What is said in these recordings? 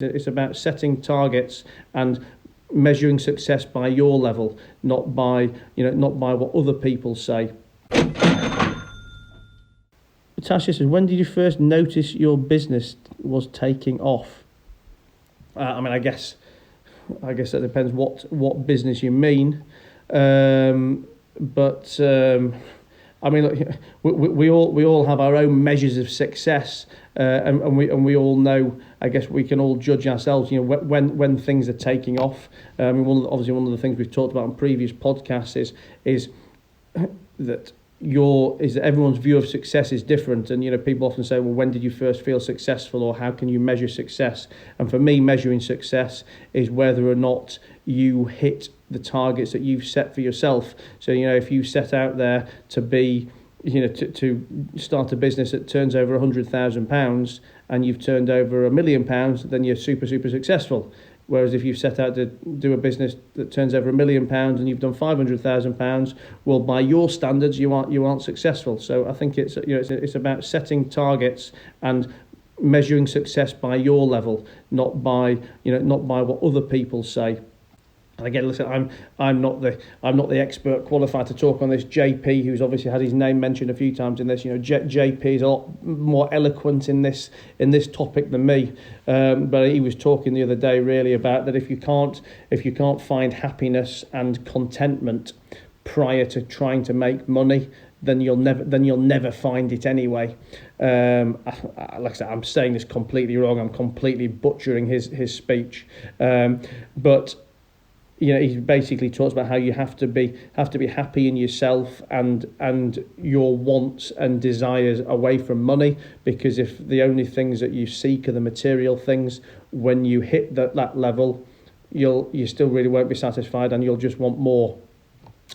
It's about setting targets and measuring success by your level, not by what other people say. Tasha says, when did you first notice your business was taking off? I guess that depends what business you mean. Look, we all have our own measures of success, and we all know. I guess we can all judge ourselves. When things are taking off. One of the things we've talked about on previous podcasts is that everyone's view of success is different, and people often say, well, when did you first feel successful, or how can you measure success? And for me, measuring success is whether or not you hit the targets that you've set for yourself. So if you set out there to be to start a business that turns over £100,000 and you've turned over £1 million, then you're super successful. Whereas if you've set out to do a business that turns over £1 million and you've done £500,000, well, by your standards, you aren't successful. So I think it's about setting targets and measuring success by your level, not by what other people say. And again, listen, I'm not the expert qualified to talk on this. JP, who's obviously had his name mentioned a few times in this, JP is a lot more eloquent in this topic than me. But he was talking the other day really about that if you can't find happiness and contentment prior to trying to make money, then you'll never find it anyway. Like I said, I'm saying this completely wrong. I'm completely butchering his speech, but. He basically talks about how you have to be happy in yourself and your wants and desires away from money, because if the only things that you seek are the material things, when you hit that level, you still really won't be satisfied and you'll just want more.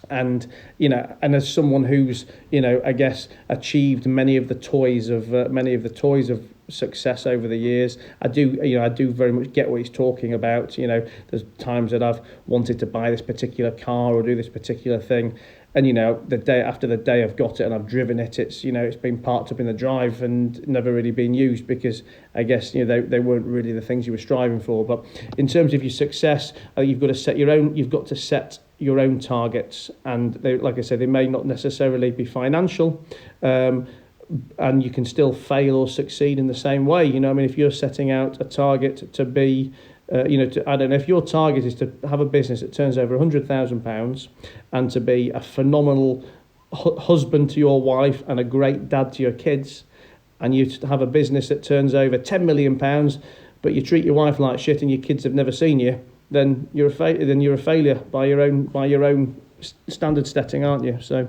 And as someone who's I guess achieved many of the toys of success over the years, I do very much get what he's talking about. There's times that I've wanted to buy this particular car or do this particular thing, and the day I've got it and I've driven it, it's been parked up in the drive and never really been used, because I guess they weren't really the things you were striving for. But in terms of your success, you've got to set your own targets, and they, like I said, they may not necessarily be financial, and you can still fail or succeed in the same way. If you're setting out a target to be, if your target is to have a business that turns over £100,000 and to be a phenomenal husband to your wife and a great dad to your kids, and you have a business that turns over £10 million, but you treat your wife like shit and your kids have never seen you, then you're a failure by your own standard setting, aren't you? So